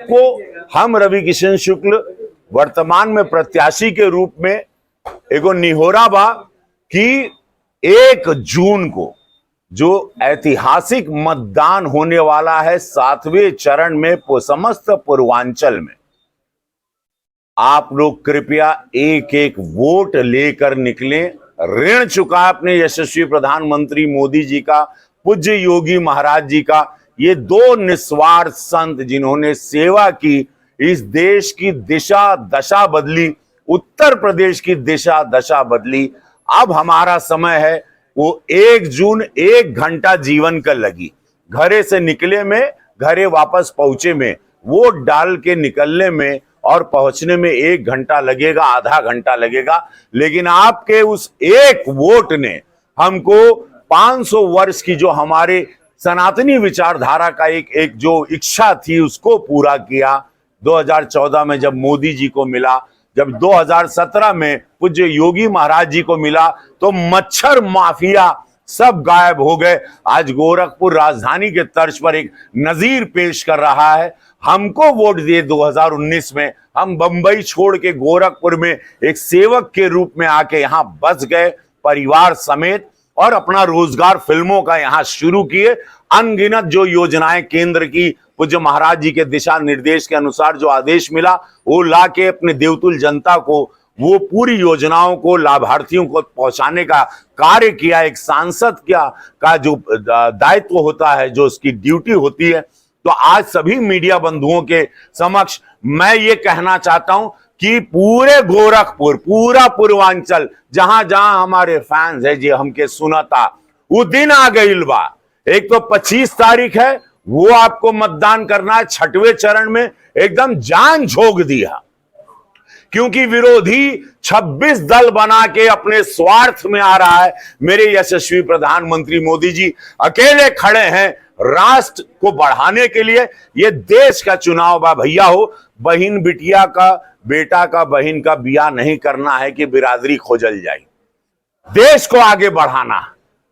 को हम रवि किशन शुक्ल वर्तमान में प्रत्याशी के रूप में एगो निहोरा बा कि 1 जून को जो ऐतिहासिक मतदान होने वाला है 7वें चरण में समस्त पूर्वांचल में, आप लोग कृपया एक एक वोट लेकर निकलें। ऋण चुका अपने यशस्वी प्रधानमंत्री मोदी जी का, पूज्य योगी महाराज जी का, ये 2 निस्वार्थ संत जिन्होंने सेवा की, इस देश की दिशा दशा बदली, उत्तर प्रदेश की दिशा दशा बदली। अब हमारा समय है वो 1 जून 1 घंटा जीवन का लगी, घरे से निकले में, घरे वापस पहुंचे में, वोट डाल के निकलने में और पहुंचने में 1 घंटा लगेगा, आधा घंटा लगेगा, लेकिन आपके उस एक वोट ने हमको 500 वर्ष की जो हमारे सनातनी विचारधारा का एक जो इच्छा थी उसको पूरा किया। 2014 में जब मोदी जी को मिला, जब 2017 में पूज्य योगी महाराज जी को मिला, तो मच्छर माफिया सब गायब हो गए। आज गोरखपुर राजधानी के तर्ज पर एक नजीर पेश कर रहा है। हमको वोट दिए 2019 में, हम बंबई छोड़ के गोरखपुर में एक सेवक के रूप में आके यहाँ बस गए परिवार समेत और अपना रोजगार फिल्मों का यहाँ शुरू किए। अनगिनत जो योजनाएं केंद्र की पूज्य महाराज जी के दिशा निर्देश के अनुसार जो आदेश मिला वो ला के अपने देवतुल जनता को वो पूरी योजनाओं को लाभार्थियों को पहुंचाने का कार्य किया। एक सांसद का जो दायित्व होता है, जो उसकी ड्यूटी होती है। तो आज सभी मीडिया बंधुओं के समक्ष मैं ये कहना चाहता हूं कि पूरे गोरखपुर, पूरा पूर्वांचल, जहां जहां हमारे फैंस है जो हमके सुनाता, वो दिन आ गईल बा। एक तो 25 तारीख है, वो आपको मतदान करना है। 6वें चरण में एकदम जान झोंक दिया, क्योंकि विरोधी 26 दल बना के अपने स्वार्थ में आ रहा है। मेरे यशस्वी प्रधानमंत्री मोदी जी अकेले खड़े हैं राष्ट्र को बढ़ाने के लिए। ये देश का चुनाव बा भैया हो। बहन बिटिया का, बेटा का बहन का बिया नहीं करना है कि बिरादरी खोजल जाए। देश को आगे बढ़ाना,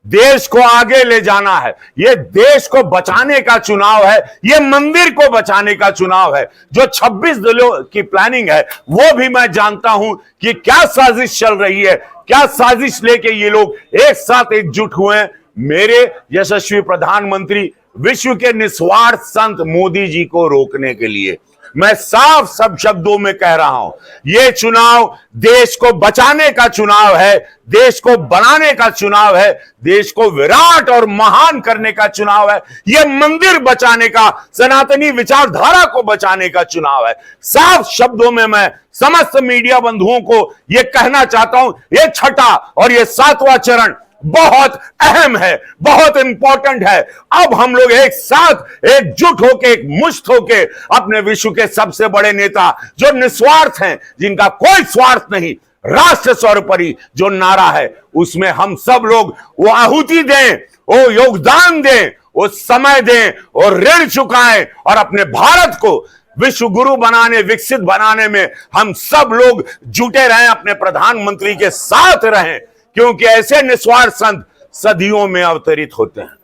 देश को आगे ले जाना है। ये देश को बचाने का चुनाव है, ये मंदिर को बचाने का चुनाव है। जो 26 दलों की प्लानिंग है वो भी मैं जानता हूं कि क्या साजिश चल रही है, क्या साजिश लेके ये लोग एक साथ एकजुट हुए हैं मेरे यशस्वी प्रधानमंत्री, विश्व के निस्वार्थ संत मोदी जी को रोकने के लिए। मैं साफ सब शब्दों में कह रहा हूं, यह चुनाव देश को बचाने का चुनाव है, देश को बनाने का चुनाव है, देश को विराट और महान करने का चुनाव है। यह मंदिर बचाने का, सनातनी विचारधारा को बचाने का चुनाव है। साफ शब्दों में मैं समस्त मीडिया बंधुओं को यह कहना चाहता हूं, यह 6ठा और यह 7वां चरण बहुत अहम है, बहुत इंपॉर्टेंट है। अब हम लोग एक साथ एकजुट होके, एक मुश्त होके अपने विश्व के सबसे बड़े नेता जो निस्वार्थ हैं, जिनका कोई स्वार्थ नहीं, राष्ट्र सर्वोपरि जो नारा है, उसमें हम सब लोग वो आहुति दें, वो योगदान दें, वो समय दें और ऋण चुकाएं और अपने भारत को विश्व गुरु बनाने, विकसित बनाने में हम सब लोग जुटे रहें, अपने प्रधानमंत्री के साथ रहें, क्योंकि ऐसे निस्वार्थ संत सदियों में अवतरित होते हैं।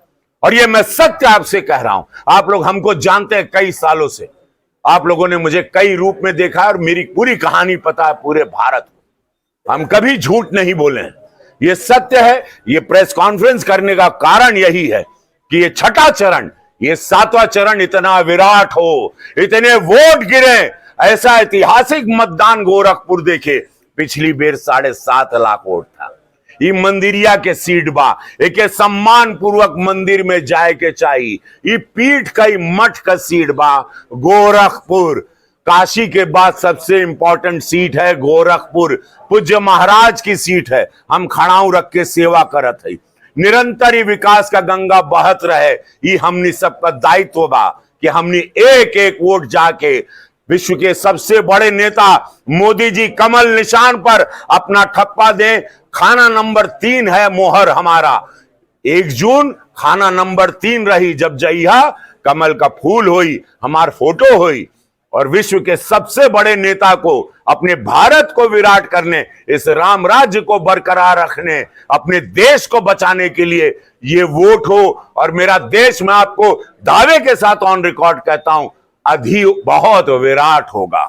और ये मैं सत्य आपसे कह रहा हूं। आप लोग हमको जानते हैं कई सालों से, आप लोगों ने मुझे कई रूप में देखा और मेरी पूरी कहानी पता है पूरे भारत को। हम कभी झूठ नहीं बोले हैं, ये सत्य है। ये प्रेस कॉन्फ्रेंस करने का कारण यही है कि ये 6ठा चरण, ये 7वां चरण इतना विराट हो, इतने वोट गिरे, ऐसा ऐतिहासिक मतदान गोरखपुर देखे। पिछली बेर 7.5 लाख वोट था। ये मंदिरिया के सीट बा, एक सम्मान पूर्वक मंदिर में जाए के चाहिए। ये पीठ कई मठ का सीट बा गोरखपुर। काशी के बाद सबसे इंपॉर्टेंट सीट है गोरखपुर, पूज्य महाराज की सीट है। हम खड़ाऊ रख के सेवा करत है, निरंतर ही विकास का गंगा बहत रहे। ये हमनी सबका दायित्व बा कि हमनी एक एक वोट जाके विश्व के सबसे बड़े नेता मोदी जी कमल निशान पर अपना ठप्पा दें। खाना नंबर 3 है मोहर हमारा। 1 जून खाना नंबर 3 रही, जब जइहा कमल का फूल होई, हमार फोटो होई और विश्व के सबसे बड़े नेता को, अपने भारत को विराट करने, इस राम राज्य को बरकरार रखने, अपने देश को बचाने के लिए ये वोट हो, और मेरा देश मैं आपको दावे के साथ ऑन रिकॉर्ड कहता हूं, बहुत विराट होगा।